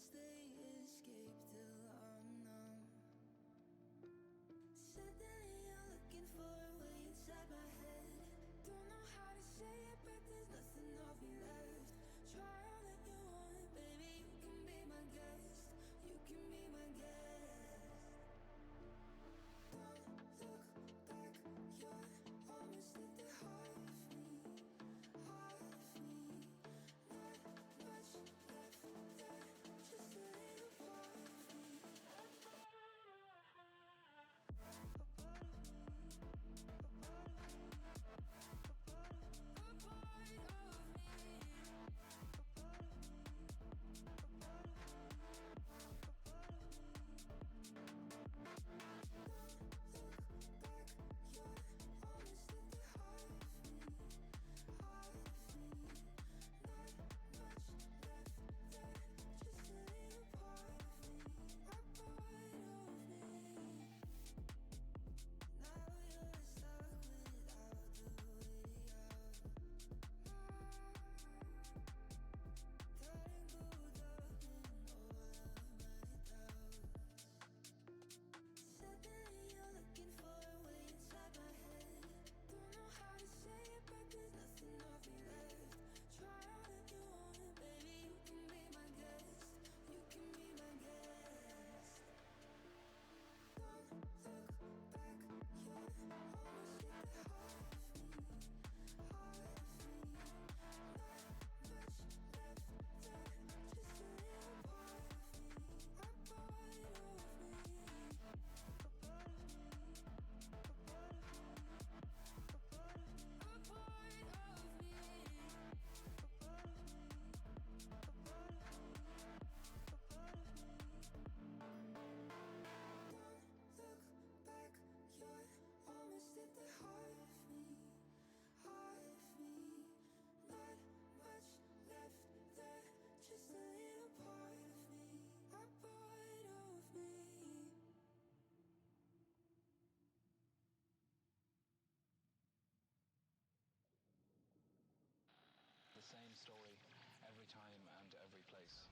stay escape till I'm numb. Said that you're looking for a way inside my head. Don't know how to say it, but there's nothing of me left. Try all that you want, baby, you can be my guest. You can be my guest. Don't look back, you're almost at the heart of me, heart of me. Not much left there, just a little part of me. A part of me, a part of me, a part of me, a part of me, a part of me, a part of me, a part of me. Don't look back, you're almost at the heart of me, heart of me. Not much left there, just a little part of me, a part of me. Now you're stuck without the way out. Getting caught up in all of my doubts. Said that you're looking for a way inside my head. Don't know how to say it, but there's nothing of me left. Try all that you want, baby, you can be my guest. You can be my guest. Don't look back, you're almost at the heart of me, heart of me. Not much left there, just a little part of me, a part of me, a part of me, a part of me, a part of me, a part of me, a part of me, a part of me, a part of me. Don't look back, you're almost at the heart of me, heart of me. Not much left there, just a little part of me, a part of me. The same story every time and every place.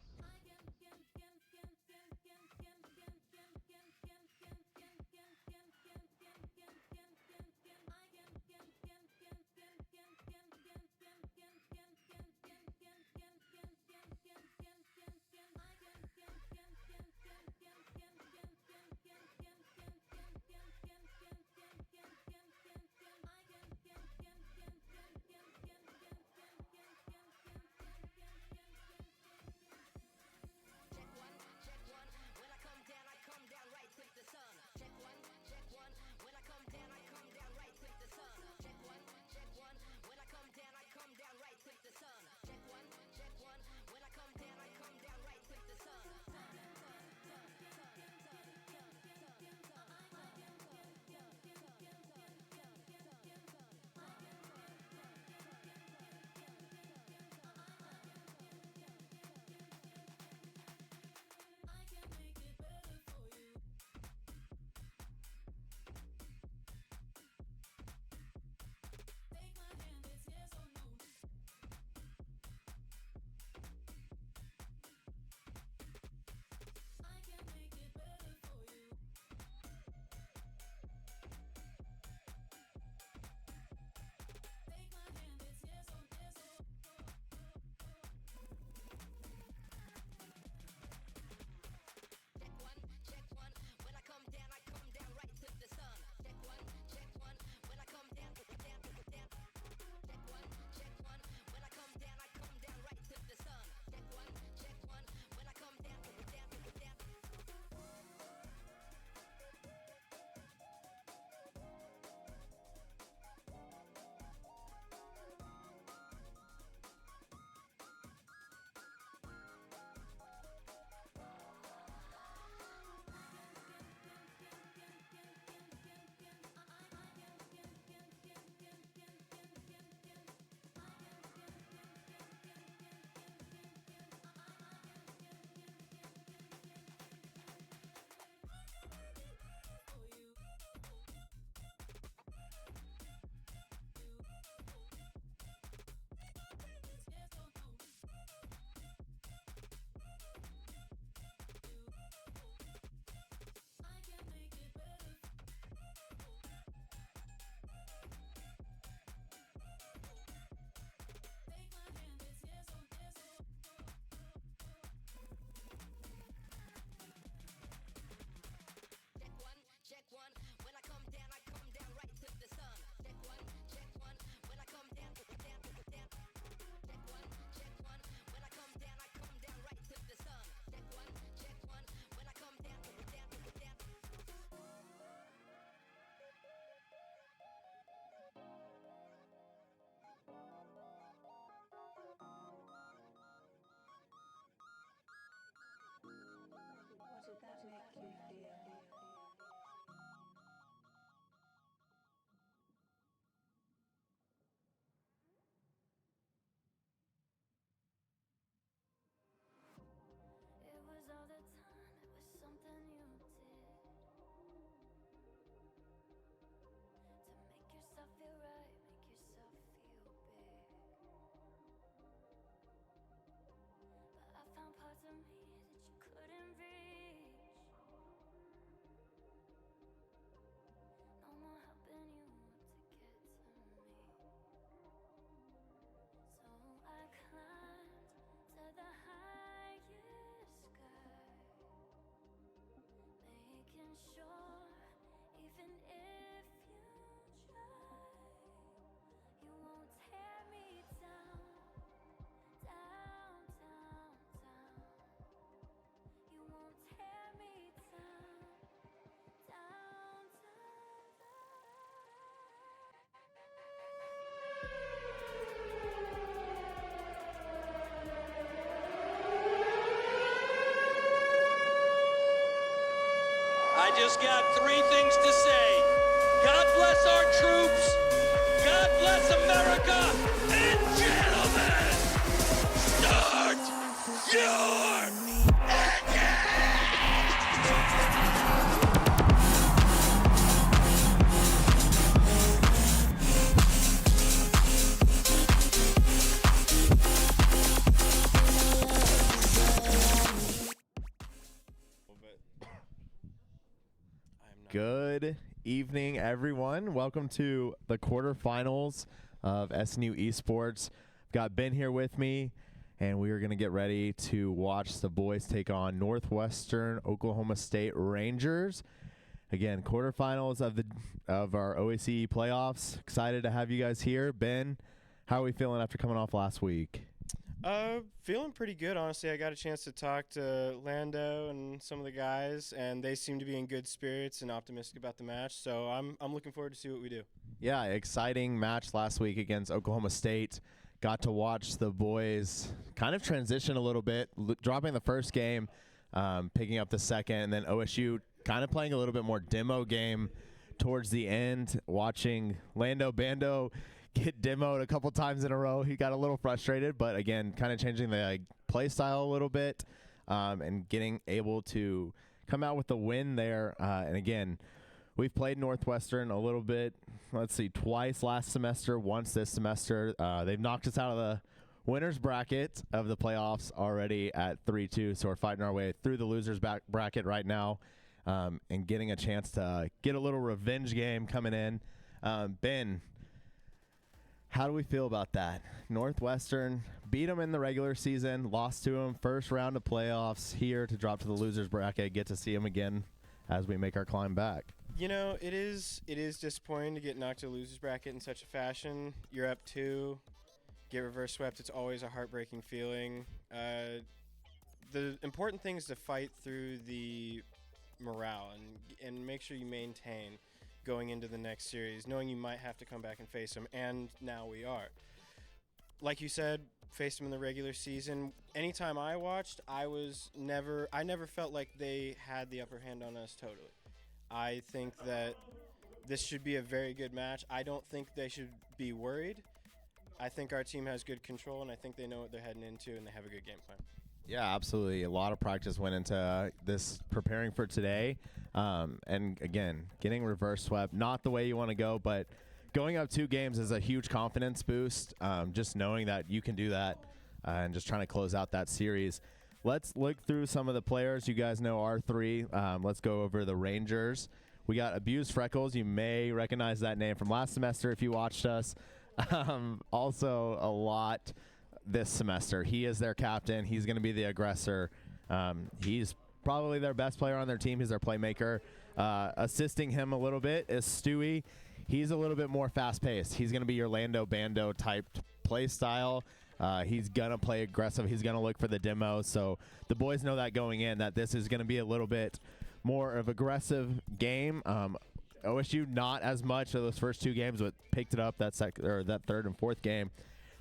I just got three things to say. God bless our troops. God bless America. And gentlemen, start your Good evening, everyone. Welcome to the quarterfinals of SNU Esports. I've got Ben here with me, and we are going to get ready to watch the boys take on Northwestern Oklahoma State Rangers. Again, quarterfinals of our OAC playoffs. Excited to have you guys here. Ben, how are we feeling after coming off last week? Feeling pretty good, honestly. I got a chance to talk to Lando and some of the guys, and they seem to be in good spirits and optimistic about the match. So I'm looking forward to see what we do. Yeah, exciting match last week against Oklahoma State. Got to watch the boys kind of transition a little bit, dropping the first game, picking up the second, and then OSU kind of playing a little bit more demo game towards the end, watching Lando Bando get demoed a couple times in a row. He got a little frustrated, but again, kind of changing the play style a little bit, and getting able to come out with the win there. And again, we've played Northwestern a little bit, twice last semester, once this semester. They've knocked us out of the winner's bracket of the playoffs already at 3-2, so we're fighting our way through the loser's bracket right now, and getting a chance to get a little revenge game coming in. Ben, how do we feel about that? Northwestern beat them in the regular season, lost to them first round of playoffs, here to drop to the loser's bracket, get to see them again as we make our climb back. You know, it is disappointing to get knocked to the loser's bracket in such a fashion. You're up 2, get reverse swept. It's always a heartbreaking feeling. The important thing is to fight through the morale and make sure you maintain going into the next series, knowing you might have to come back and face them, and now we are. Like you said, faced them in the regular season. Anytime I watched, I never felt like they had the upper hand on us totally. I think that this should be a very good match. I don't think they should be worried. I think our team has good control, and I think they know what they're heading into, and they have a good game plan. Yeah, absolutely. A lot of practice went into this preparing for today. And again, getting reverse swept, not the way you want to go, but going up 2 games is a huge confidence boost. Just knowing that you can do that, and just trying to close out that series. Let's look through some of the players. You guys know our 3. Let's go over the Rangers. We got Abused Freckles. You may recognize that name from last semester if you watched us. Also a lot this semester. He is their captain. He's going to be the aggressor. He's probably their best player on their team. He's their playmaker. Assisting him a little bit is Stewie. He's a little bit more fast-paced. He's going to be your Lando Bando type play style. He's going to play aggressive. He's going to look for the demo. So the boys know that going in, that this is going to be a little bit more of aggressive game. OSU not as much of those first 2 games, but picked it up that third and fourth game.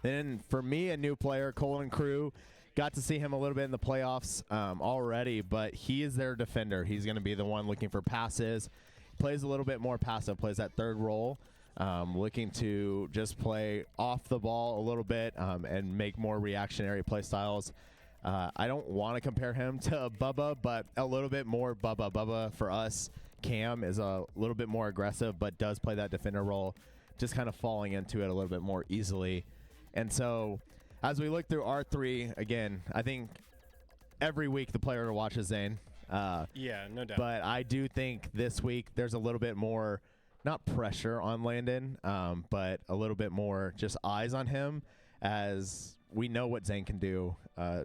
Then for me, a new player, Colin Crew. Got to see him a little bit in the playoffs already, but he is their defender. He's going to be the one looking for passes. Plays a little bit more passive, plays that third role, looking to just play off the ball a little bit, and make more reactionary play styles. I don't want to compare him to Bubba, but a little bit more Bubba. Bubba for us, Cam, is a little bit more aggressive, but does play that defender role, just kind of falling into it a little bit more easily. And so as we look through our 3, again, I think every week the player to watch is Zane. Yeah, no doubt. But I do think this week there's a little bit more, not pressure on Landon, but a little bit more just eyes on him, as we know what Zane can do.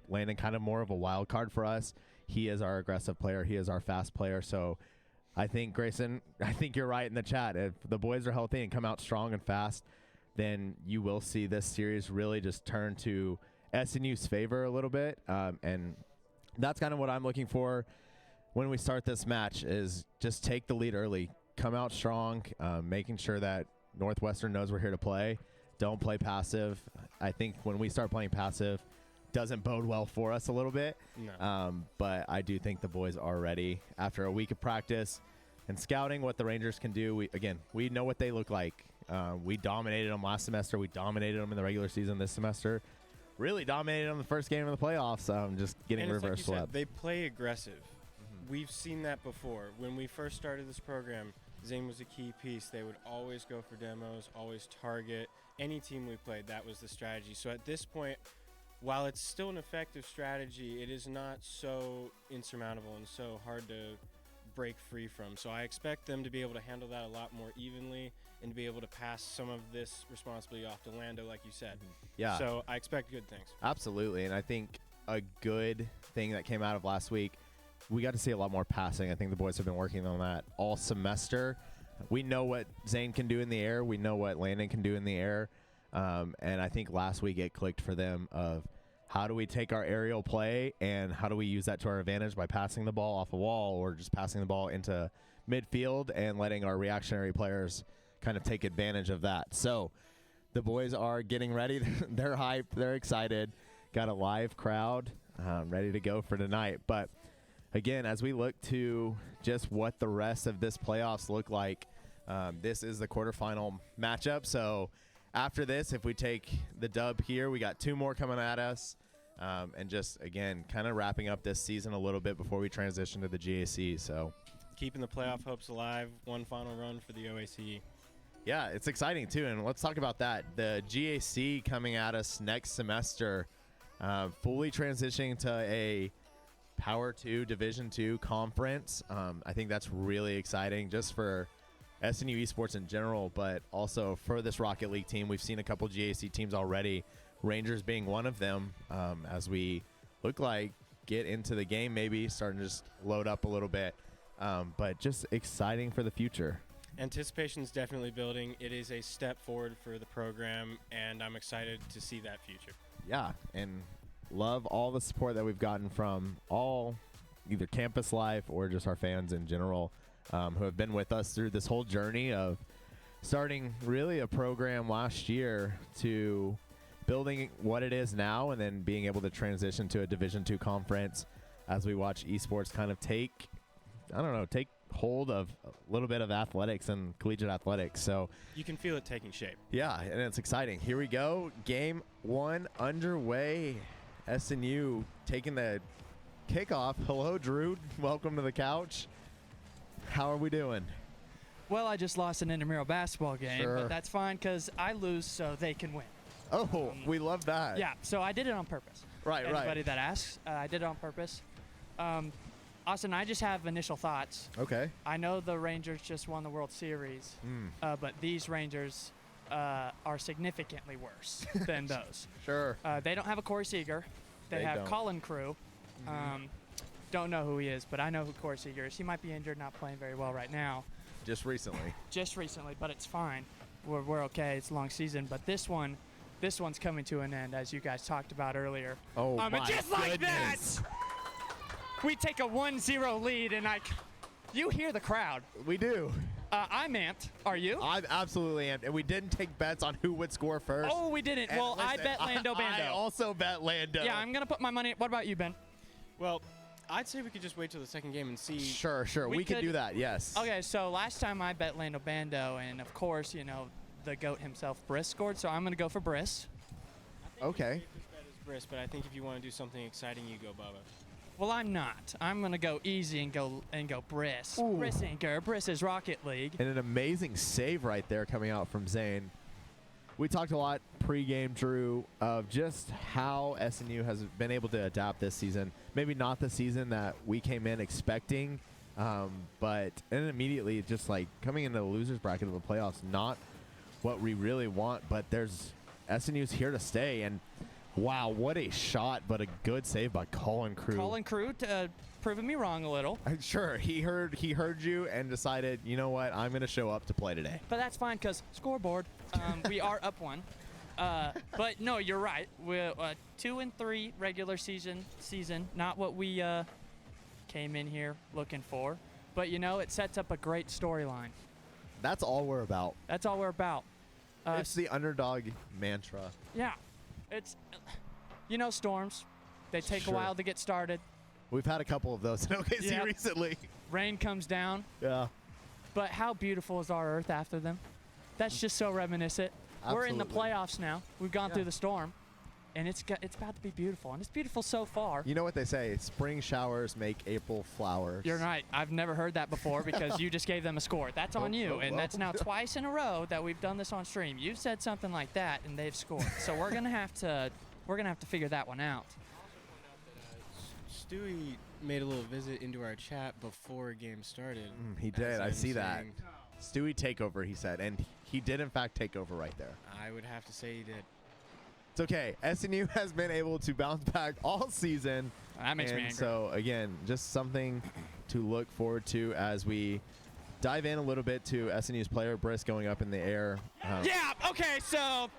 Landon kind of more of a wild card for us. He is our aggressive player. He is our fast player. So I think, Grayson, I think you're right in the chat. If the boys are healthy and come out strong and fast, then you will see this series really just turn to SNU's favor a little bit. And that's kind of what I'm looking for when we start this match, is just take the lead early, come out strong, making sure that Northwestern knows we're here to play. Don't play passive. I think when we start playing passive, doesn't bode well for us a little bit. No. But I do think the boys are ready after a week of practice. and scouting what the Rangers can do. We know what they look like. We dominated them last semester. We dominated them in the regular season this semester. Really dominated them the first game of the playoffs. Just getting And it's like reverse you said, swept. they play aggressive. We've seen that before. When we first started this program, Zane was a key piece. They would always go for demos, always target. Any team we played, that was the strategy. So at this point, while it's still an effective strategy, it is not so insurmountable and so hard to break free from. So I expect them to be able to handle that a lot more evenly and to be able to pass some of this responsibility off to Lando, like you said. Yeah. So I expect good things. Absolutely, and I think a good thing that came out of last week, we got to see a lot more passing. I think the boys have been working on that all semester. We know what Zane can do in the air. We know what Landon can do in the air. And I think last week it clicked for them of how do we take our aerial play and how do we use that to our advantage by passing the ball off a wall or just passing the ball into midfield and letting our reactionary players kind of take advantage of that. So the boys are getting ready. They're hyped. They're excited. Got a live crowd ready to go for tonight. But again, as we look to just what the rest of this playoffs look like, this is the quarterfinal matchup. So after this, if we take the dub here, we got 2 more coming at us. And just, again, kind of wrapping up this season a little bit before we transition to the GAC. So Keeping the playoff hopes alive. One final run for the OACE. yeah, it's exciting too, and let's talk about that. The GAC coming at us next semester, fully transitioning to a Power 2, Division 2 conference. I think that's really exciting just for SNU esports in general, but also for this Rocket League team. We've seen a couple GAC teams already, Rangers being one of them, as we look like get into the game, maybe starting to just load up a little bit, but just exciting for the future. Anticipation is definitely building. It is a step forward for the program, and I'm excited to see that future. Yeah, and love all the support that we've gotten from all either campus life or just our fans in general, who have been with us through this whole journey of starting really a program last year to building what it is now and then being able to transition to a Division II conference as we watch esports kind of take hold of a little bit of athletics and collegiate athletics. So You can feel it taking shape. yeah, and it's exciting. Here we go. Game 1 underway. SNU taking the kickoff. Hello, Drew. Welcome to the couch. How are we doing? Well, I just lost an intramural basketball game, Sure. but that's fine because I lose so they can win. Oh, we love that. Yeah, so I did it on purpose. Right, Anybody right. that asks, I did it on purpose. Austin, I just have initial thoughts. Okay. I know the Rangers just won the World Series, but these Rangers are significantly worse than those. Sure. They don't have a Corey Seager. They have don't. Colin Crew. Don't know who he is, but I know who Corey Seager is. He might be injured, not playing very well right now. Just recently. Just recently, but it's fine. We're okay. It's a long season, but this one's coming to an end, as you guys talked about earlier. Oh, and my just like goodness. that, we take a 1-0 lead, and you hear the crowd. We do. I'm amped. Are you? I'm absolutely amped. And we didn't take bets on who would score first. Oh, we didn't. And Well, I listen, bet Lando Bando. I also bet Lando. Yeah, I'm gonna put my money. What about you, Ben? Well, I'd say we could just wait till the second game and see. Sure. We We could could- do that, yes. Okay, so last time I bet Lando Bando, and of course, the GOAT himself, Briss, scored. So I'm gonna go for Briss. Okay. Safest bet is Briss, but I think if you want to do something exciting, you go Bubba. Well, I'm not. I'm gonna go easy and go Briss. Ooh. Briss is Rocket League. And an amazing save right there coming out from Zane. We talked a lot pregame, Drew, of just how SNU has been able to adapt this season. Maybe not the season that we came in expecting, but and immediately just like coming into the losers bracket of the playoffs, not what we really want, but SNU's here to stay. And wow, what a shot, but a good save by Colin Crew. Colin Crew proving me wrong a little, Sure, he heard you and decided, you know what, I'm going to show up to play today. but that's fine because scoreboard. We are up 1. But no, you're right. We're 2-3 regular season, not what we came in here looking for. But it sets up a great storyline. That's all we're about. That's all we're about. It's the underdog mantra. Yeah, it's storms. They take Sure. a while to get started. We've had a couple of those in OKC Yep. recently. Rain comes down. Yeah. But how beautiful is our Earth after them? That's just so reminiscent. We're in the Absolutely. playoffs now. We've gone through the storm, and it's about to be beautiful, and it's beautiful so far. You know what they say? Spring showers make April flowers. You're right. I've never heard that before because you just gave them a score. That's on you, and that's now twice in a row that we've done this on stream. You've said something like that, and they've scored. So we're gonna have to figure that one out. Stewie made a little visit into our chat before game started. He did. I As in see that. saying, Stewie takeover, he said, and he did in fact take over right there. I would have to say he did. It's okay. SNU has been able to bounce back all season. That makes me and angry. so again, just something to look forward to as we dive in a little bit to SNU's player Brisk going up in the air. Yeah. Okay. So.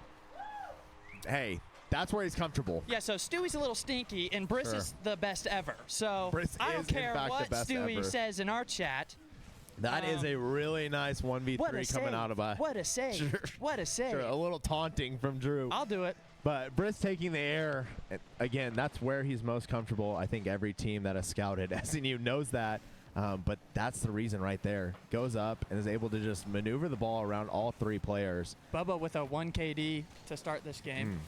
Hey, that's where he's comfortable. Yeah, so Stewie's a little stinky, and Briss Sure. is the best ever. So Briss I is, don't in care fact, the what best Stewie ever. says in our chat. That is a really nice 1v3 What a coming save. out of a What a save. Sure. What a save. Sure, a little taunting from Drew. I'll do it. But Briss taking the air, again, that's where he's most comfortable. I think every team that has scouted SNU knows that. But that's the reason right there. Goes up and is able to just maneuver the ball around all three players. Bubba with a 1 KD to start this game.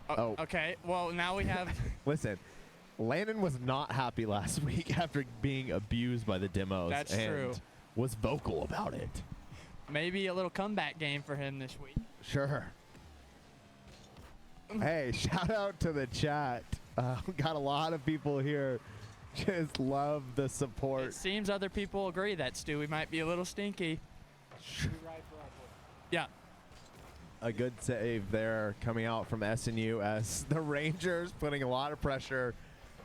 Oh. Okay, well, now we have... Listen, Landon was not happy last week after being abused by the demos. That's and true. Was vocal about it. maybe a little comeback game for him this week. Sure. Hey, shout out to the chat. Got a lot of people here. Just love the support. It seems other people agree that Stewie might be a little stinky. Yeah. A good save there coming out from SNU as the Rangers putting a lot of pressure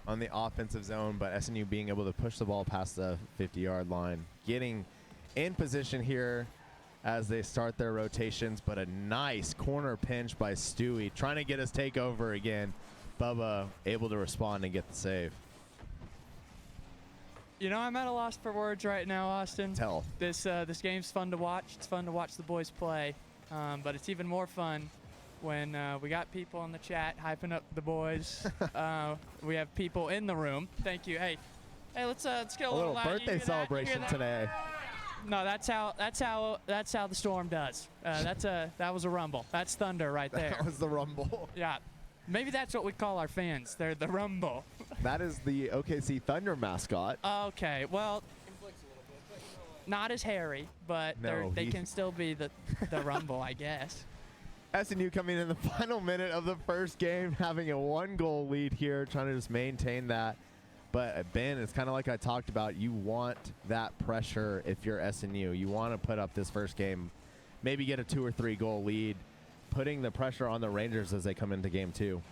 on the offensive zone, but SNU being able to push the ball past the 50-yard line. Getting in position here as they start their rotations, but a nice corner pinch by Stewie, trying to get his takeover again. Bubba able to respond and get the save. You know, I'm at a loss for words right now, Austin. Tell. This game's fun to watch. It's fun to watch the boys play, but it's even more fun when we got people in the chat hyping up the boys. We have people in the room. Thank you. Hey, let's get a A little loud. You birthday hear that? You hear celebration that? today. No, that's how the storm does. That was a rumble. That's thunder right there. That was the rumble. Yeah, maybe that's what we call our fans. They're the rumble. That is the OKC Thunder mascot. Okay, well, not as hairy, but No, they he- can still be the rumble, I guess. SNU coming in the final minute of the first game, having a 1-goal lead here, trying to just maintain that. But Ben, it's kind of like I talked about. You want that pressure if you're SNU. You want to put up this first game, maybe get a 2 or 3 goal lead, putting the pressure on the Rangers as they come into game 2.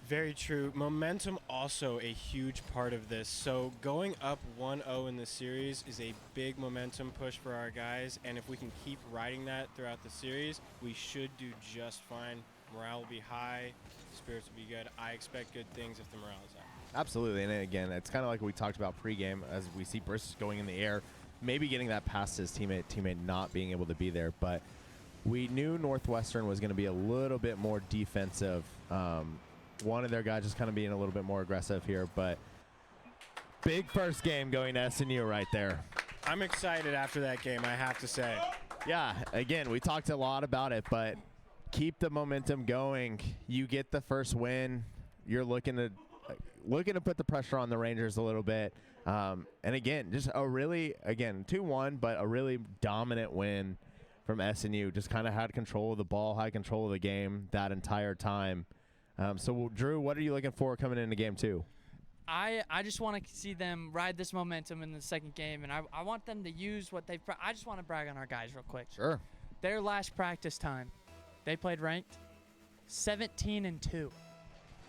Very true. Momentum also a huge part of this. So going up 1-0 in the series is a big momentum push for our guys, and if we can keep riding that throughout the series, we should do just fine. Morale will be high, spirits will be good. I expect good things if the morale is up. Absolutely, and again, it's kind of like we talked about pregame as we see Briss going in the air, maybe getting that past his teammate not being able to be there, but we knew Northwestern was going to be a little bit more defensive. One of their guys just kind of being a little bit more aggressive here, but big first game going to SNU right there. I'm excited after that game, I have to say. Yeah, again, we talked a lot about it, but keep the momentum going. You get the first win. You're looking to put the pressure on the Rangers a little bit. And again, just a really, 2-1, but a really dominant win from SNU. Just kind of had control of the ball, had control of the game that entire time. So, Drew, what are you looking for coming into game 2? I just want to see them ride this momentum in the second game, and I want them to use what they've. I just want to brag on our guys real quick. Sure. Their last practice time, they played ranked 17-2.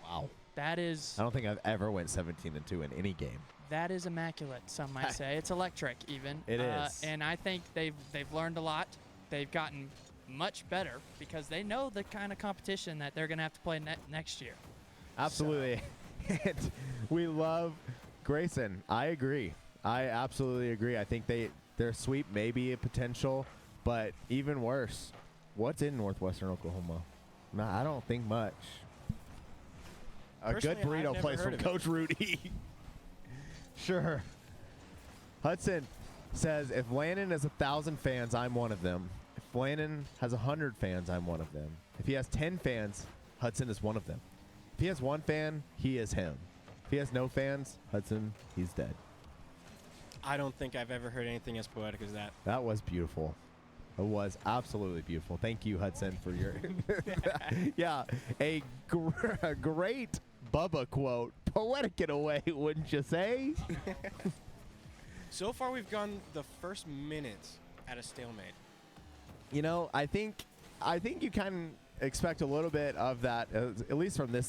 Wow. That is I don't think I've ever went 17-2 in any game. that is immaculate. Some might say it's electric even. It is. And I think they've learned a lot. They've gotten much better because they know the kind of competition that they're going to have to play next year. Absolutely. And we love Grayson. I agree. I absolutely agree. I think their sweep may be a potential, but even worse, what's in Northwestern Oklahoma? No, I don't think much. A good Personally, I've burrito never place from heard of it. Coach Rudy. Sure. Hudson, says, if Landon has 1,000 fans, I'm one of them. If Landon has 100 fans, I'm one of them. If he has 10 fans, Hudson is one of them. If he has one fan, he is him. If he has no fans, Hudson, he's dead. I don't think I've ever heard anything as poetic as that. That was beautiful. It was absolutely beautiful. Thank you, Hudson, for your yeah, a great Bubba quote. Poetic in a way, wouldn't you say? So far, we've gone the first minute at a stalemate. You know, I think you can expect a little bit of that, at least from this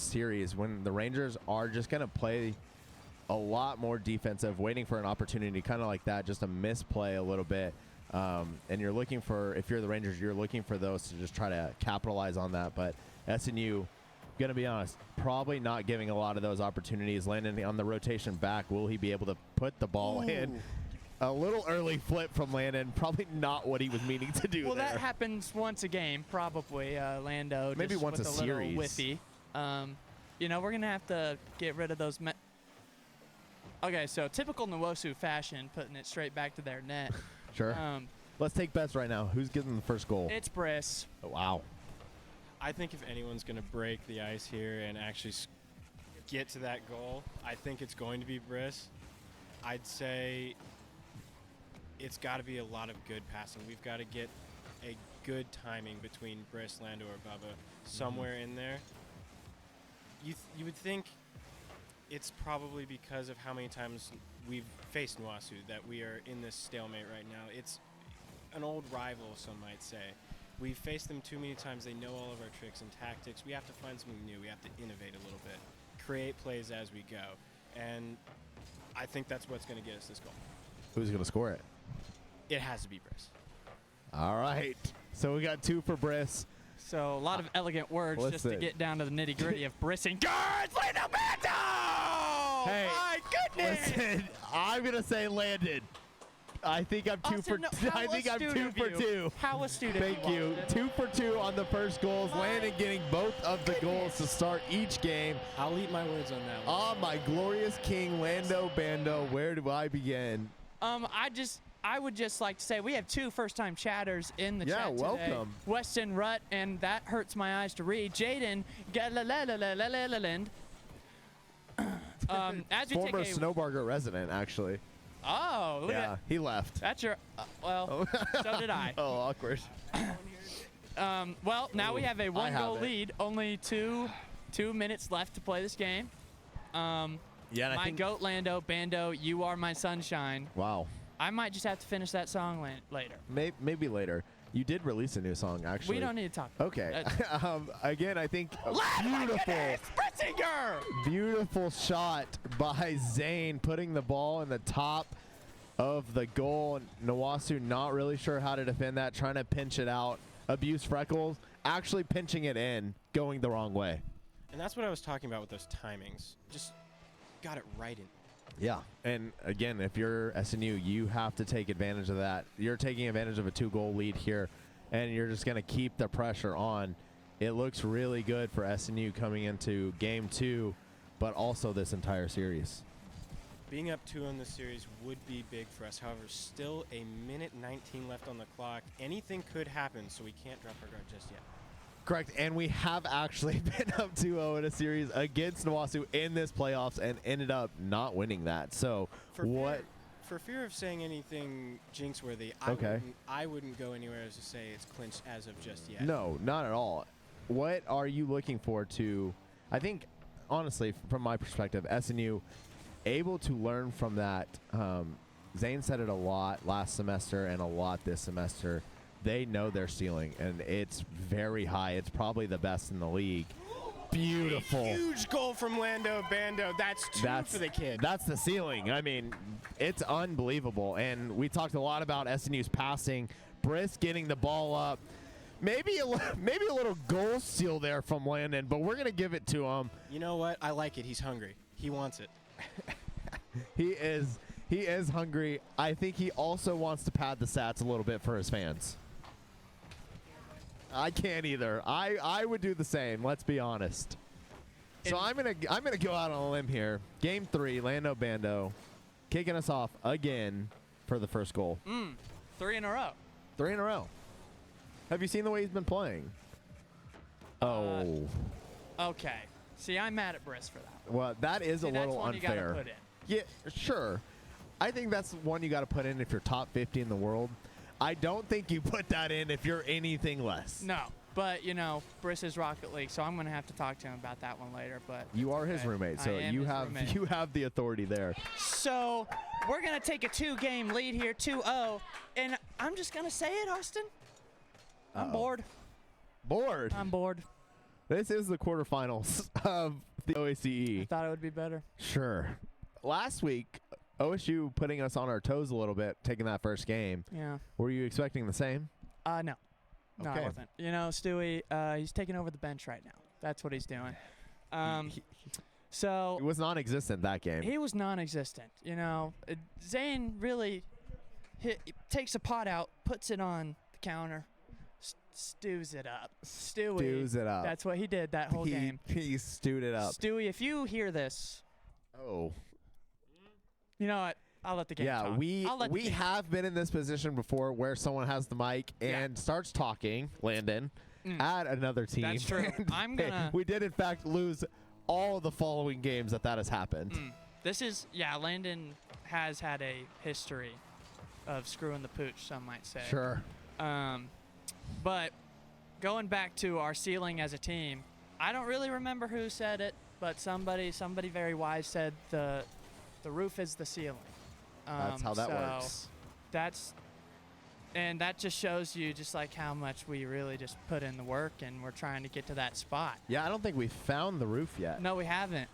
series, when the Rangers are just going to play a lot more defensive, waiting for an opportunity, kind of like that, just a misplay a little bit. And you're looking for, if you're the Rangers, you're looking for those to just try to capitalize on that. But SNU, going to be honest, probably not giving a lot of those opportunities. Landon on the rotation back, will he be able to put the ball in? A little early flip from Landon, probably not what he was meaning to do. Well, there. that happens once a game, probably. Lando, maybe just once with a little series. Whiffy. You know, we're gonna have to get rid of those. Okay, so typical NWOSU fashion, putting it straight back to their net. Sure. Let's take bets right now. Who's getting the first goal? It's Briss. Oh, wow. I think if anyone's going to break the ice here and actually get to that goal, I think it's going to be Briss. I'd say it's got to be a lot of good passing. We've got to get a good timing between Briss, Lando, or Bubba somewhere in there. You would think it's probably because of how many times we've faced NWOSU that we are in this stalemate right now. It's an old rival, some might say. We've faced them too many times. They know all of our tricks and tactics. We have to find something new. We have to innovate a little bit, create plays as we go. And I think that's what's going to get us this goal. Who's going to score it? It has to be Briss. All right. So we got 2 for Briss. So a lot of elegant words just to listen. get down to the nitty gritty of Brissing. Guards, Lando Bando! Hey, My goodness! Listen, I'm going to say Landon. I think I'm 2 for 2. I think I'm 2 for 2. How astute of Thank you. 2 for 2 on the first goals. Landon getting both of the goals to start each game. I'll eat my words on that one. Ah, my glorious king, Lando Bando. Where do I begin? I would just like to say we have 2 first-time chatters in the Yeah, chat today. welcome. Weston Rutt, and that hurts my eyes to read. Jaden Galalaland. As we Former take a Snowbarger resident, actually. oh, look Yeah, at he left. that's your well. So did I. Oh, awkward. Well, now we have a 1-goal it. lead. Only two minutes left to play this game. Yeah, and I My think, goat Lando Bando, you are my sunshine. wow. I might just have to finish that song later. Maybe later. You did release a new song, actually. We don't need to talk. Okay. Again, I think beautiful shot by Zane, putting the ball in the top of the goal. NWOSU not really sure how to defend that, trying to pinch it out. Abuse Freckles, actually pinching it in, going the wrong way. And that's what I was talking about with those timings. Just got it right in. Yeah, and again, if you're SNU, you have to take advantage of that. You're taking advantage of a 2-goal lead here, and you're just going to keep the pressure on. It looks really good for SNU coming into Game 2, but also this entire series. Being up 2 in this series would be big for us. However, still a minute 19 left on the clock. Anything could happen, so we can't drop our guard just yet. Correct, and we have actually been up 2-0 in a series against NWOSU in this playoffs and ended up not winning that. So For fear of saying anything jinx-worthy, Okay. I wouldn't go anywhere as to say it's clinched as of just yet. No, not at all. What are you looking forward to? I think, honestly, from my perspective, SNU able to learn from that. Zane said it a lot last semester and a lot this semester. They know their ceiling, and it's very high. It's probably the best in the league. Beautiful. A huge goal from Lando Bando. That's 2 for the kid. That's the ceiling. I mean, it's unbelievable. And we talked a lot about SNU's passing. Briss getting the ball up. Maybe a little goal steal there from Landon, but we're going to give it to him. You know what? I like it. He's hungry. He wants it. He is hungry. I think he also wants to pad the stats a little bit for his fans. I can't either. I would do the same. Let's be honest. So I'm gonna go out on a limb here. Game 3, Lando Bando. kicking us off again for the first goal. 3 in a row. 3 in a row. Have you seen the way he's been playing? Okay. See, I'm mad at Briss for that. Well, that is a See, that's little one unfair. you gotta put in. Yeah, sure. I think that's one you got to put in if you're top 50 in the world. I don't think you put that in if you're anything less. No, but Briss is Rocket League, so I'm gonna have to talk to him about that one later. But You are his okay. roommate, I so am you his have roommate. you have the authority there. So we're gonna take a 2-game lead here, 2-0, and I'm just gonna say it, Austin. I'm bored. Bored. I'm bored. This is the quarterfinals of the OACE. Thought it would be better. Sure. Last week, OSU putting us on our toes a little bit, taking that first game. Yeah. Were you expecting the same? No. No, I Okay. wasn't. Stewie, he's taking over the bench right now. That's what he's doing. So It was non-existent that game. he was non-existent. Zane really takes a pot out, puts it on the counter, stews it up. Stews it up. That's what he did that whole game. He stewed it up. Stewie, if you hear this, Oh. you know what? I'll let the game Yeah, talk. I'll let the we game have been in this position before where someone has the mic and starts talking, Landon, at another team. That's true. And I'm gonna- we did, in fact, lose all the following games that has happened. Landon has had a history of screwing the pooch, some might say. Sure. But going back to our ceiling as a team, I don't really remember who said it, but somebody very wise said the roof is the ceiling. That's how that so works. That just shows you just like how much we really just put in the work, and we're trying to get to that spot. Yeah, I don't think we found the roof yet. No, we haven't,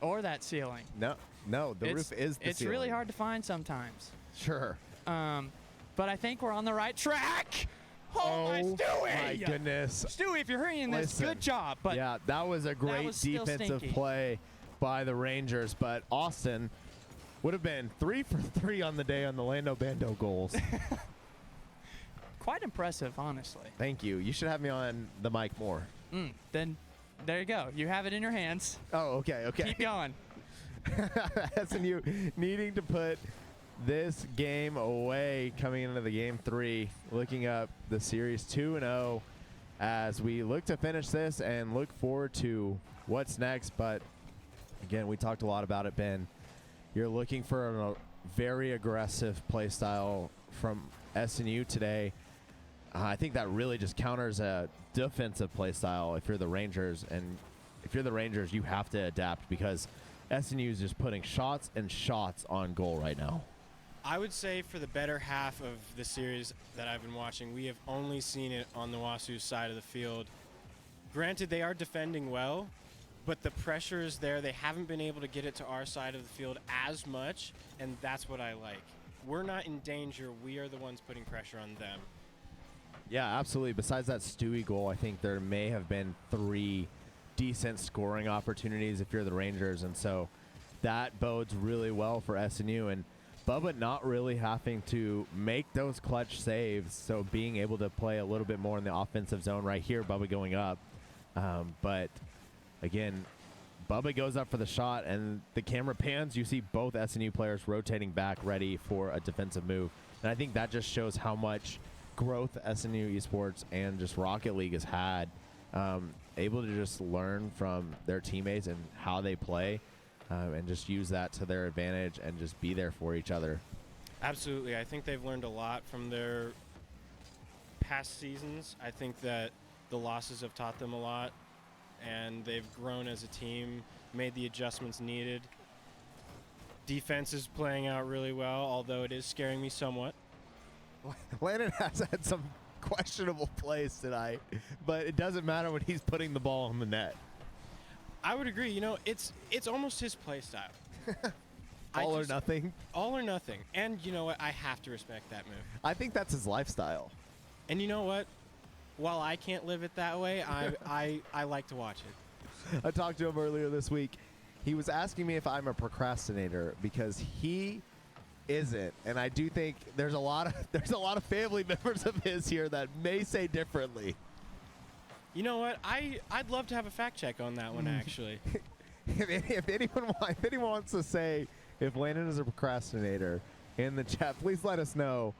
or that ceiling. No, the roof is the It's ceiling. really hard to find sometimes. Sure. But I think we're on the right track. Oh, my Stewie! my goodness. Stewie, if you're hearing this, Listen, good job. But yeah, that was a great was still defensive stinky. play by the Rangers, but Austin would have been 3 for 3 on the day on the Lando Bando goals. quite impressive, honestly. Thank you. You should have me on the mic more. Then there you go. You have it in your hands. Oh, okay. Keep going. SNU needing to put this game away coming into the game 3, looking up the series 2-0 as we look to finish this and look forward to what's next. But again, we talked a lot about it, Ben. You're looking for a very aggressive play style from SNU today. I think that really just counters a defensive play style if you're the Rangers. And if you're the Rangers, you have to adapt because SNU is just putting shots and shots on goal right now. I would say for the better half of the series that I've been watching, we have only seen it on the NWOSU side of the field. Granted, they are defending well, but the pressure is there. They haven't been able to get it to our side of the field as much, and that's what I like. We're not in danger. We are the ones putting pressure on them. Yeah, absolutely. Besides that Stewie goal, I think there may have been 3 decent scoring opportunities if you're the Rangers, and so that bodes really well for SNU. And Bubba not really having to make those clutch saves, so being able to play a little bit more in the offensive zone right here, Bubba going up. But again, Bubba goes up for the shot, and the camera pans. You see both SNU players rotating back, ready for a defensive move. And I think that just shows how much growth SNU Esports and just Rocket League has had, able to just learn from their teammates and how they play. And just use that to their advantage and just be there for each other. Absolutely. I think they've learned a lot from their past seasons. I think that the losses have taught them a lot, and they've grown as a team, made the adjustments needed. Defense is playing out really well, although it is scaring me somewhat. Landon has had some questionable plays tonight, but it doesn't matter when he's putting the ball in the net. I would agree. It's almost his play style. All or nothing. All or nothing. And you know what? I have to respect that move. I think that's his lifestyle. And you know what? While I can't live it that way, I like to watch it. I talked to him earlier this week. He was asking me if I'm a procrastinator because he isn't, and I do think there's a lot of family members of his here that may say differently. You know what? I'd love to have a fact check on that one, actually. If anyone wants to say if Landon is a procrastinator in the chat, please let us know,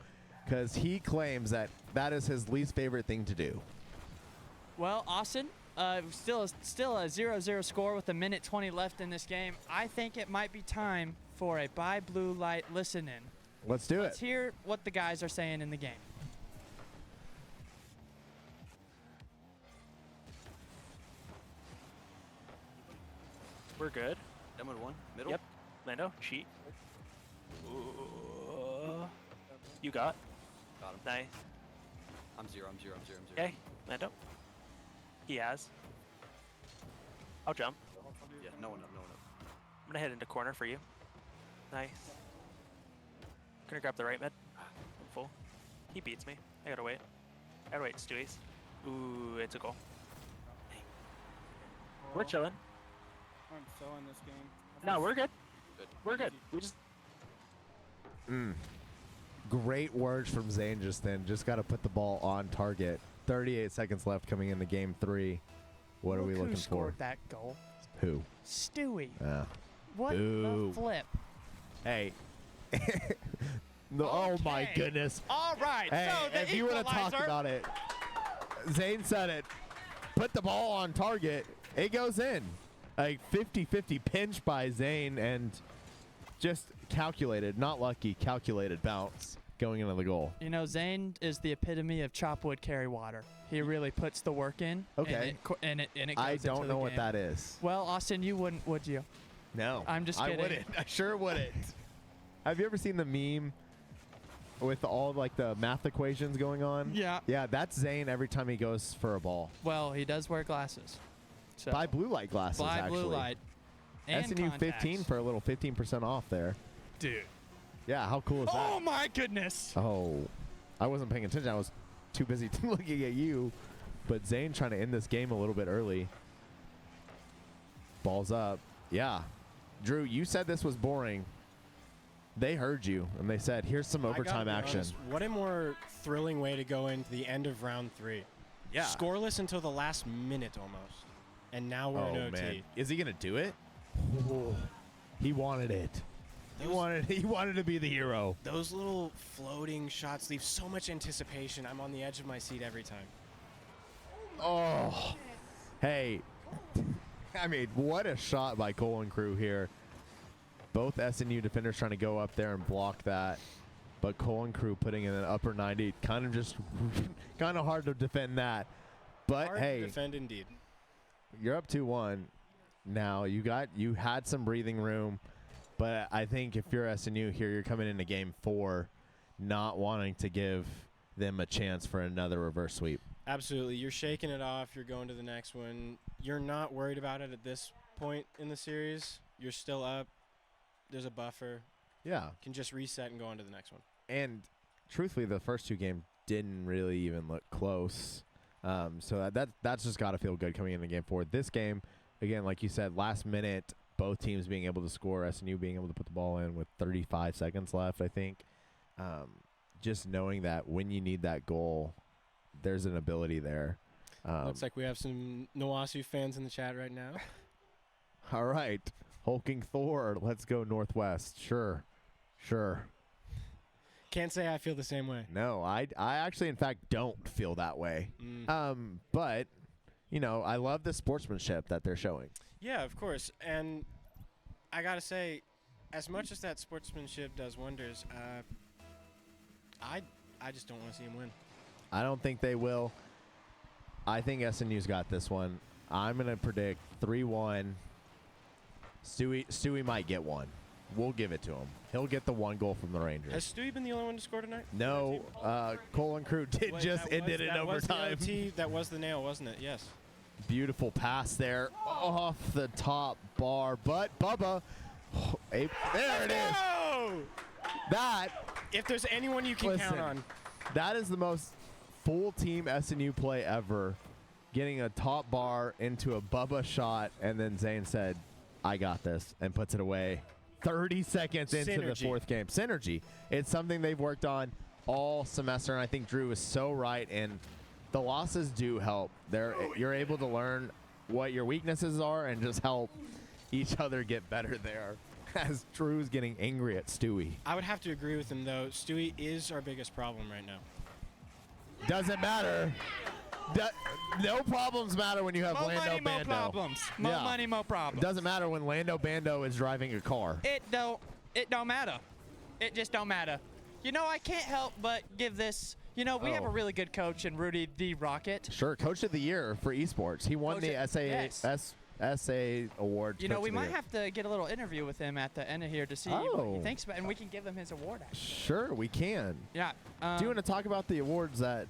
because he claims that that is his least favorite thing to do. Well, Austin, still a 0-0 score with 1:20 left in this game. I think it might be time for a Buy Blue Light listen-in. Let's do Let's it. hear what the guys are saying in the game. We're good. M1, middle. Yep. Lando, cheat. Ooh. You got. Got him. Nice. I'm zero. Okay, Lando. He has. I'll jump. Yeah, no one up. I'm gonna head into corner for you. Nice. Gonna grab the right mid. I'm full. He beats me. I gotta wait. Stewie's. Ooh, it's a goal. We're chilling. I'm so in this game. No, we're good. Good. We're good. We just Great words from Zane just then. Just got to put the ball on target. 38 seconds left coming into game 3. What are we Look looking who scored for? that goal? Who? Stewie. What What Boo. the flip? Hey. No, Oh my Okay. goodness. All right. Hey, so the if you want to talk equalizer- about it, Zane said it. Put the ball on target. It goes in. A 50-50 pinch by Zane, and just calculated, not lucky, calculated bounce going into the goal. You know, Zane is the epitome of chop wood, carry water. He really puts the work in. Okay. And it goes I into don't the know what game. that is. Well, Austin, you wouldn't, would you? No. I'm just I kidding. wouldn't. I sure wouldn't. Have you ever seen the meme with all like the math equations going on? Yeah. Yeah, that's Zane every time he goes for a ball. Well, he does wear glasses. So Buy blue light glasses, Buy actually. blue light. And SNU 15 contacts. for a little 15% off there. Dude. Yeah, how cool is that? Oh my goodness. Oh, I wasn't paying attention. I was too busy looking at you. But Zane trying to end this game a little bit early. Balls up. Yeah. Drew, you said this was boring. They heard you, and they said, here's some I gotta overtime be action. honest, what a more thrilling way to go into the end of round 3. Yeah. Scoreless until the last minute almost. And now we're in Oh, OT. man. Is he going to do it? He wanted it. He wanted to be the hero. Those little floating shots leave so much anticipation. I'm on the edge of my seat every time. Oh. Hey. I mean, what a shot by Cole and crew here. Both SNU defenders trying to go up there and block that. But Cole and crew putting in an upper 90. Kind of hard to defend that. But Hard hey, to defend indeed. you're up 2-1 now. You had some breathing room. But I think if you're SNU here, you're coming into game 4 not wanting to give them a chance for another reverse sweep. Absolutely. You're shaking it off. You're going to the next one. You're not worried about it at this point in the series. You're still up. There's a buffer. Yeah. Can just reset and go on to the next one. And truthfully, the first 2 games didn't really even look close. So that's just got to feel good coming into game 4. This game, again, like you said, last minute, both teams being able to score, SNU being able to put the ball in with 35 seconds left, I think. Just knowing that when you need that goal, there's an ability there. Looks like we have some NWOSU fans in the chat right now. All right. Hulking Thor, let's go Northwest. Sure. Can't say I feel the same way. No, I actually, in fact, don't feel that way. But, you know, I love the sportsmanship that they're showing. Yeah, of course. And I got to say, as much as that sportsmanship does wonders, I just don't want to see him win. I don't think they will. I think SNU's got this one. I'm going to predict 3-1. Stewie might get one. We'll give it to him. He'll get the 1 goal from the Rangers. Has Stewie been the only one to score tonight? No, Cole and crew did Wait, just end it in that was the overtime. OT, that was the nail, wasn't it? Yes. Beautiful pass there off the top bar. But Bubba, there it is. Oh! That, If there's anyone you can count on. that is the most full team SNU play ever. Getting a top bar into a Bubba shot, and then Zane said, I got this, and puts it away. 30 seconds into the Synergy. 4th game. Synergy. It's something they've worked on all semester, and I think Drew is so right, and the losses do help. You're able to learn what your weaknesses are and just help each other get better there. as Drew's getting angry at Stewie. I would have to agree with him, though. Stewie is our biggest problem right now. Doesn't matter. No problems matter when you have Mo Lando money, mo Bando. problems. Mo Yeah. money, mo problems. Doesn't matter when Lando Bando is driving a car. It don't matter. It just don't matter. You know, I can't help but give this. You know, we have Oh. a really good coach in Rudy the Rocket. Sure, Coach of the Year for esports. He won Coach the of- yes. SA award. You know, Coach we of the might Year. have to get a little interview with him at the end of here to see what Oh. he thinks about, and we can give him his award. Actually. Sure, we can. Yeah. Do you want to talk about the awards that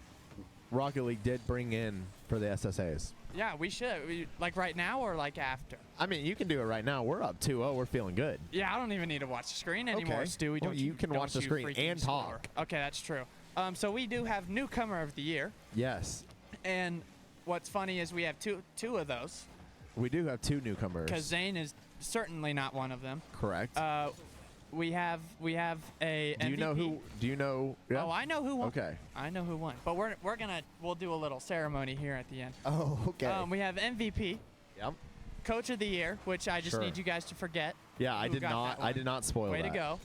Rocket League did bring in for the SSAs? Yeah, we should. Like right now or like after? I mean, you can do it right now. We're up 2-0. We're feeling good. Yeah, I don't even need to watch the screen anymore, Okay. Stewie. Well, Don't you can don't watch the you screen freaking and slur. talk. Okay, that's true. So we do have newcomer of the year, Yes, and what's funny is we have two of those we do have 2 newcomers. because Zane is certainly not one of them. Correct. We have a do you know MVP. who? Do you know? Yeah. Oh, I know who won. Okay. I know who won. But we'll do a little ceremony here at the end. Oh, okay. We have MVP, yep. Coach of the Year, which I just Sure. need you guys to forget. Yeah, I who did got not. that I one. did not spoil Way that. to go.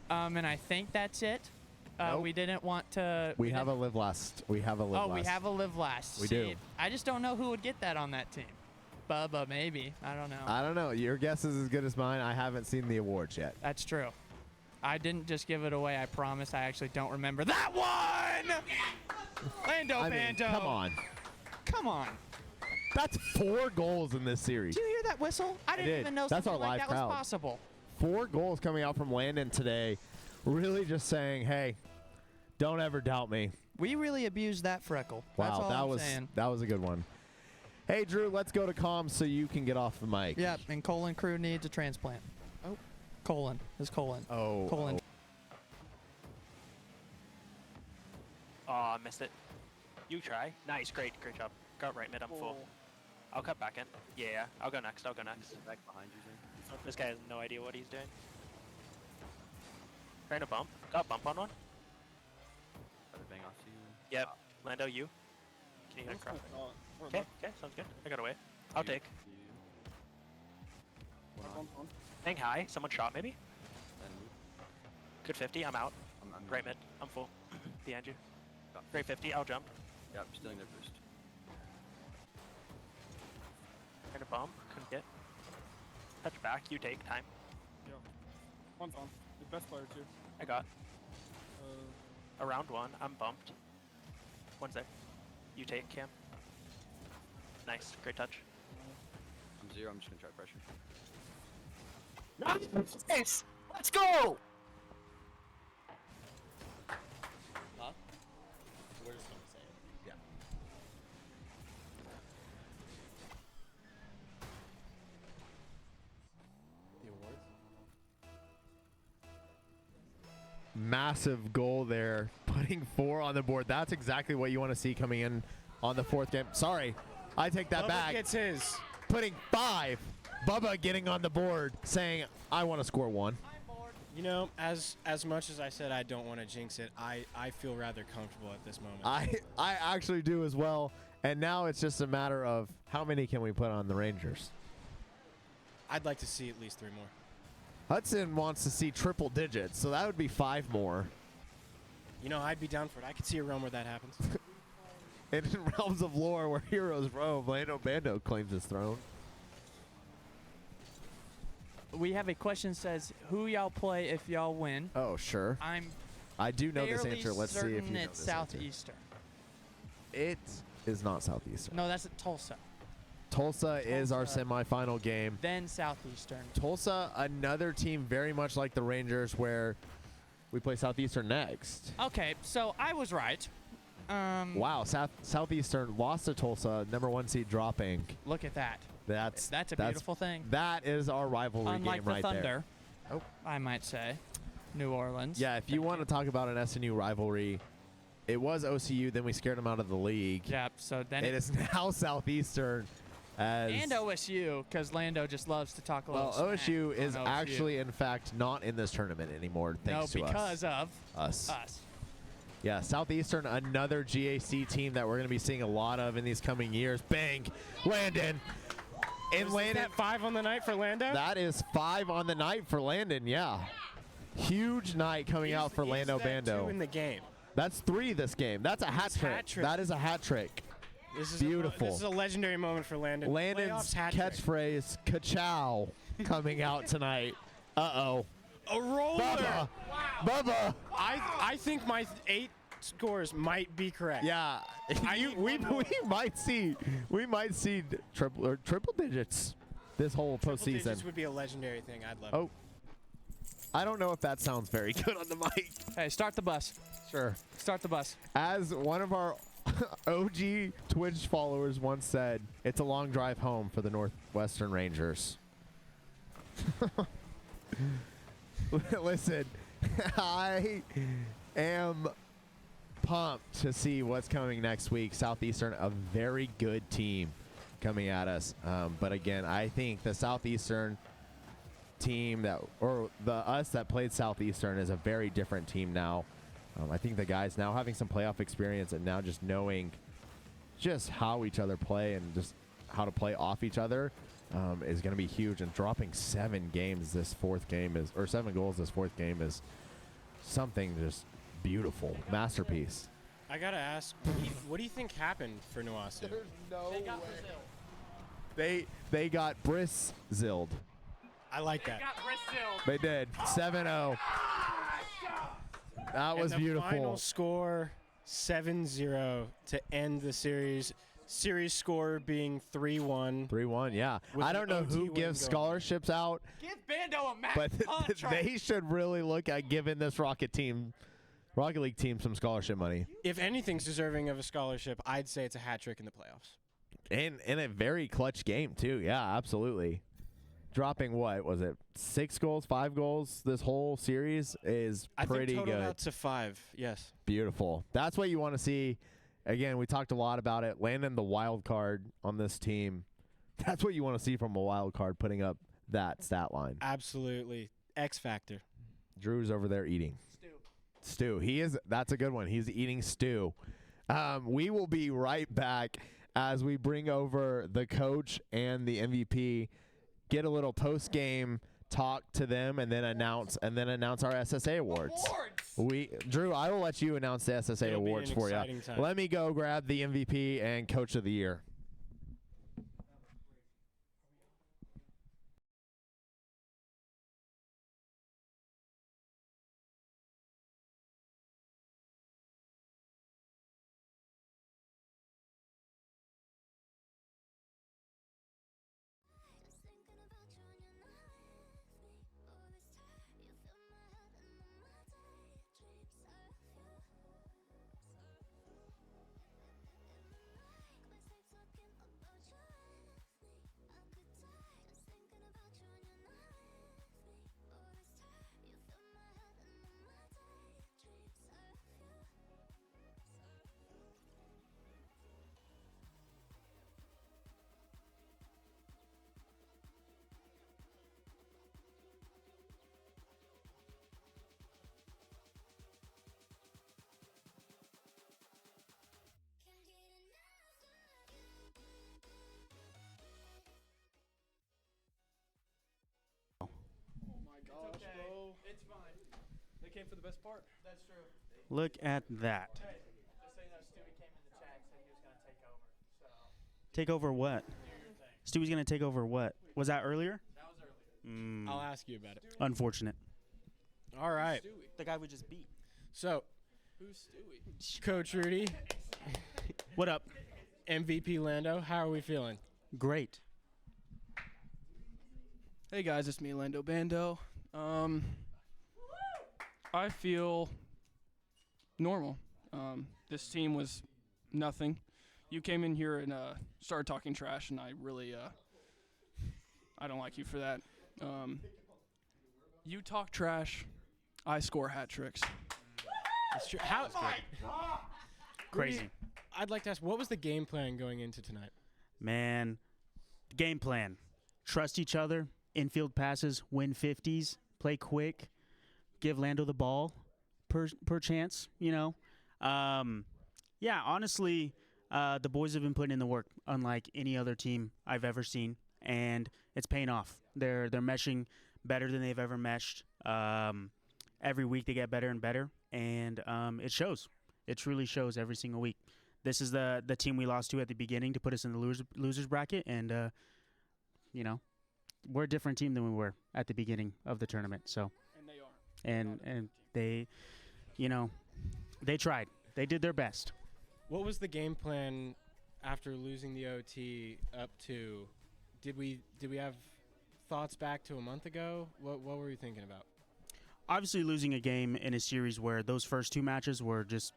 And I think that's it. Nope. We didn't want to. We have a live last. We have a live Oh, last. we have a live last. We See, do. I just don't know who would get that on that team. Bubba, maybe. I don't know. I don't know. Your guess is as good as mine. I haven't seen the awards yet. That's true. I didn't just give it away. I promise. I actually don't remember that one. Lando I mean, Bando. come on. Come on. That's 4 goals in this series. Did you hear that whistle? I didn't did. even know That's something our like live that crowd. was possible. 4 goals coming out from Landon today. Really just saying, hey, don't ever doubt me. We really abused that freckle. That's Wow, all that I'm was saying. that was a good one. Hey, Drew, let's go to comms so you can get off the mic. Yep, and colon crew needs a transplant. Oh, colon. His colon. Oh. Colon. Oh, I missed it. You try. Nice, great job. Got right mid, I'm full. I'll cut back in. Yeah, I'll go next. Back behind you, Zane. This guy has no idea what he's doing. Trying to bump. Got bump on one. Try to bang off to you. Yep. Lando, you. Can you hit across? We're Okay, left. okay, sounds good. I got away. I'll take. One on. Hang high. Someone shot maybe. Then move. Good 50. I'm out. I'm Right mid. I'm full. Behind you. Got Great 50. I'll jump. Yeah, I'm stealing their boost. Trying to bump. Couldn't get. Touch back. You take time. Yeah. One's on. The best player too. I got. Uh, Around one. I'm bumped. One's there. You take, Cam. Nice. Great touch. I'm 0. I'm just gonna try pressure. Nice! Let's go! Huh? We're just gonna say it. Yeah. The awards? Massive goal there, putting 4 on the board. That's exactly what you want to see coming in on the 4th game. Sorry, I take that Bubba back. gets his. Putting 5. Bubba getting on the board, saying, I want to score 1. You know, as much as I said I don't want to jinx it, I feel rather comfortable at this moment. I actually do as well. And now it's just a matter of how many can we put on the Rangers. I'd like to see at least 3 more. Hudson wants to see triple digits, so that would be 5 more. You know, I'd be down for it. I could see a realm where that happens. And in Realms of Lore, where heroes roam, Lando Bando claims his throne. We have a question says, who y'all play if y'all win? Oh, sure. I'm I do know this fairly answer. Let's see if certain you know it's this answer. Southeastern. It is not Southeastern. No, that's at Tulsa. Tulsa is our Tulsa. semifinal game. Then Southeastern. Tulsa, another team very much like the Rangers, where we play Southeastern next. Okay, so I was right. Wow, Southeastern lost to Tulsa, #1 seed dropping. Look at that. That's a beautiful thing. That is our rivalry Unlike game the right Thunder, there. Oh. I might say. New Orleans. Yeah, if you want to talk about an SNU rivalry, it was OCU, then we scared them out of the league. Yep, so then It is now Southeastern. and OSU, because Lando just loves to talk a little Well, smack OSU is on OSU. actually, in fact, not in this tournament anymore, thanks to because of us. us. Yeah, Southeastern, another GAC team that we're going to be seeing a lot of in these coming years. Bang! Landon! And Is Landon, that 5 on the night for Lando? that is 5 on the night for Landon. Yeah, huge night coming out for Lando Is that Bando. 2 in the game? That's 3 this game. That's a hat trick. hat trick. That is a hat trick. This is Beautiful. This is a legendary moment for Landon. Landon's Playoffs hat trick. catchphrase, "Ka-chow," coming out tonight. Uh-oh. A roller. Bubba. Bubba. I think my 8 scores might be correct. Yeah. need we one more. might see triple digits this whole postseason. This would be a legendary thing. I'd love it. Oh. I don't know if that sounds very good on the mic. Hey, start the bus. Sure. Start the bus. As one of our OG Twitch followers once said, it's a long drive home for the Northwestern Rangers. Listen, I am pumped to see what's coming next week. Southeastern, a very good team coming at us. But again, I think the Southeastern team us that played Southeastern is a very different team now. I think the guys now having some playoff experience and now just knowing just how each other play and just how to play off each other is going to be huge. And dropping 7 goals this fourth game is something just beautiful. Masterpiece. I gotta ask, what do you think happened for NWOSU? There's no way. They got Briszilled. I like that. They did. 7-0. That was and the beautiful. Final score 7-0 to end the series. Series score being 3-1. 3-1, yeah. With I don't an know OT who win gives going. scholarships out, Give Bando a max but contract. they should really look at giving this Rocket League team some scholarship money. If anything's deserving of a scholarship, I'd say it's a hat trick in the playoffs. And in a very clutch game, too. Yeah, absolutely. Dropping what was it? 6 goals, 5 goals this whole series is pretty I think totaled good. out to 5, yes. Beautiful. That's what you want to see. Again, we talked a lot about it. Landon, the wild card on this team. That's what you want to see from a wild card, putting up that stat line. Absolutely. X factor. Drew's over there eating. Stew. That's a good one. He's eating stew. We will be right back as we bring over the coach and the MVP, get a little post-game talk to them, and then announce our SSA awards. Drew, I will let you announce the SSA It'll be awards an for you. exciting time. Let me go grab the MVP and Coach of the Year. Just thinking about you when you're not with me. All this time, you fill my head and all my daydreams of you. In the night, we stay talking about you with me. I could die just thinking about you when you're not with me. All this time, you fill my head and all my daydreams of you. Can't get enough of you. Oh my gosh, bro. It's fine. They came for the best part. That's true. Look at that. Hey, just so you know, Stewie came in the chat and said he was going to take over. So, Take over what? do your thing. Stewie's gonna take over what? Was that earlier? That was earlier. I'll ask you about it. Unfortunate. All right. The guy we just beat. So, Who's Stewie? Coach Rudy, What up? MVP Lando, how are we feeling? Great. Hey guys, it's me, Lando Bando. I feel normal. This team was nothing. You came in here and started talking trash, and I really, I don't like you for that. You talk trash, I score hat tricks. It's true. How? Crazy. I'd like to ask, what was the game plan going into tonight? Man, game plan. Trust each other. Infield passes, win 50s, play quick, give Lando the ball per chance, you know. Yeah, honestly, the boys have been putting in the work unlike any other team I've ever seen. and it's paying off. They're meshing better than they've ever meshed. Every week they get better and better, and it shows. It truly shows every single week. This is the team we lost to at the beginning to put us in the losers bracket, and we're a different team than we were at the beginning of the tournament. So, And they are. and they, they tried. They did their best. What was the game plan after losing the OT up to? Did we have thoughts back to a month ago? What were we thinking about? Obviously, losing a game in a series where those first two matches were just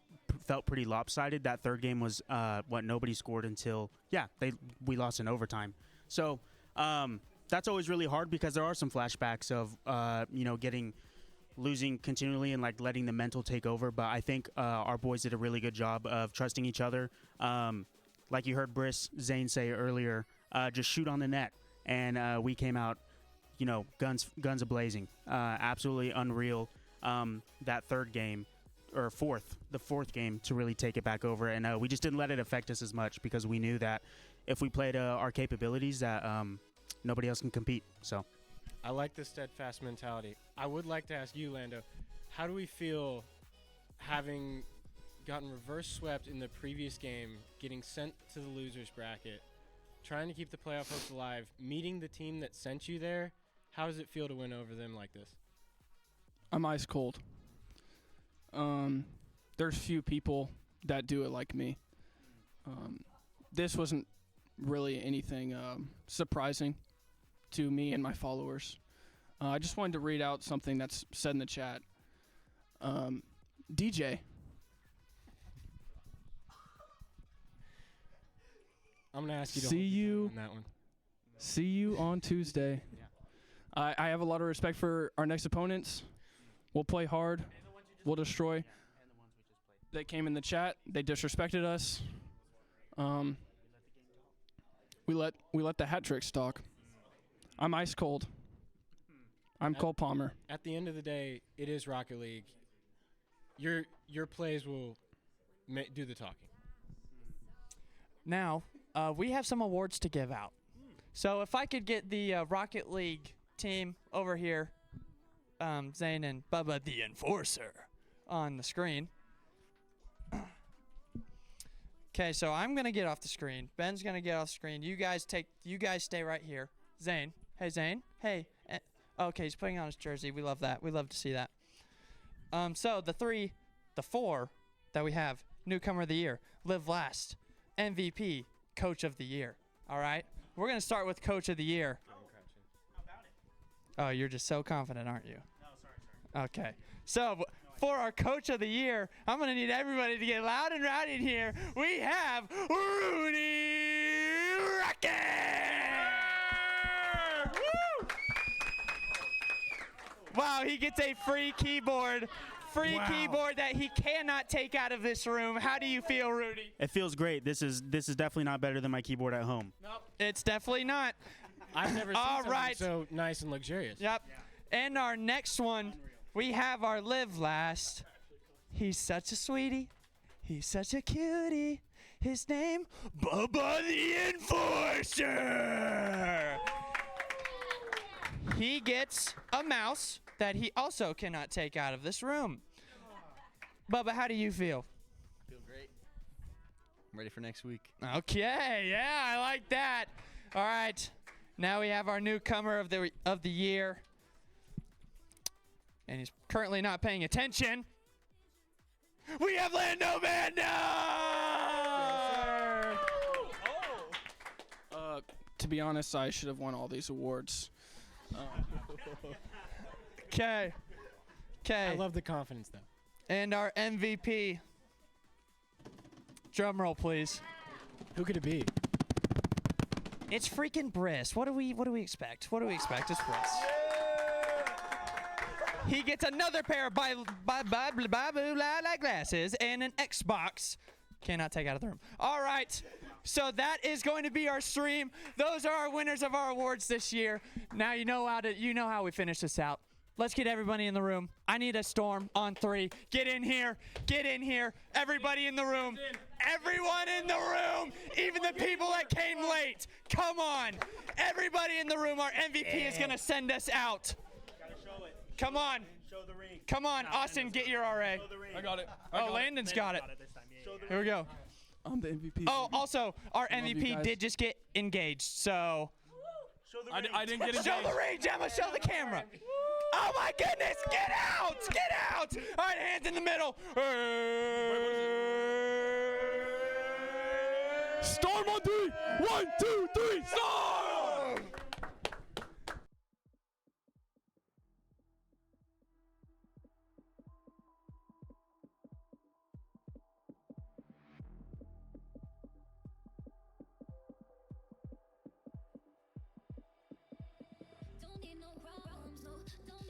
felt pretty lopsided. That third game was nobody scored until we lost in overtime. So that's always really hard because there are some flashbacks of losing continually and like letting the mental take over. But I think our boys did a really good job of trusting each other. Like you heard Zane say earlier, just shoot on the net, and we came out. Guns a-blazing. Absolutely unreal. That third game, or the fourth game, to really take it back over. And we just didn't let it affect us as much because we knew that if we played our capabilities, that nobody else can compete. So, I like the steadfast mentality. I would like to ask you, Lando, how do we feel having gotten reverse swept in the previous game, getting sent to the losers bracket, trying to keep the playoff hopes alive, meeting the team that sent you there? How does it feel to win over them like this? I'm ice cold. There's few people that do it like me. This wasn't really anything surprising to me and my followers. I just wanted to read out something that's said in the chat. DJ. I'm going to ask you to See hold your you tongue on that one. See you on Tuesday. I have a lot of respect for our next opponents. We'll play hard. We'll destroy. They came in the chat. They disrespected us. We let the hat tricks talk. I'm ice cold. I'm Cole Palmer. At the end of the day, it is Rocket League. Your plays will do the talking. Now, we have some awards to give out. So if I could get the Rocket League team over here, Zane and Bubba the Enforcer, on the screen. Okay, so I'm gonna get off the screen. Ben's gonna get off the screen. You guys stay right here. Zane, hey Zane, hey. Okay, he's putting on his jersey. We love that. We love to see that. So the four that we have: Newcomer of the Year, Live Last, MVP, Coach of the Year. All right, we're gonna start with Coach of the Year. Oh, you're just so confident, aren't you? No, sorry. Okay. So, for our Coach of the Year, I'm going to need everybody to get loud and rowdy in here. We have Rudy Rocket! Woo! Wow, he gets a free keyboard. Keyboard that he cannot take out of this room. How do you feel, Rudy? It feels great. This is definitely not better than my keyboard at home. Nope, it's definitely not. I've never seen something so nice and luxurious. Yep. And our next one, we have our Live Last. He's such a sweetie. He's such a cutie. His name, Bubba the Enforcer. He gets a mouse that he also cannot take out of this room. Bubba, how do you feel? I feel great. I'm ready for next week. Okay, yeah, I like that. All right. Now we have our newcomer of the year, and he's currently not paying attention. We have Lando Mando! To be honest, I should have won all these awards. Okay. I love the confidence, though. And our MVP. Drum roll, please. Who could it be? It's freaking Briss. What do we expect? What do we expect? It's Briss. He gets another pair of glasses and an Xbox. Cannot take out of the room. All right. So that is going to be our stream. Those are our winners of our awards this year. Now you know how we finish this out. Let's get everybody in the room. I need a storm on 3. Get in here. Get in here. Everybody in the room. Everyone in the room. Even the people that came late. Come on. Everybody in the room. Our MVP is going to send us out. Come on. Come on, Austin, get your RA. I got it. Landon's got it. Here we go. I'm the MVP. Oh, also, our love you MVP guys. did just get engaged, so. I didn't get engaged. Show the ring, Gemma. Show the camera. Oh my goodness! Get out! Get out! All right, hands in the middle. Storm on 3. 1, 2, 3. Storm! Don't need no problems, no. Don't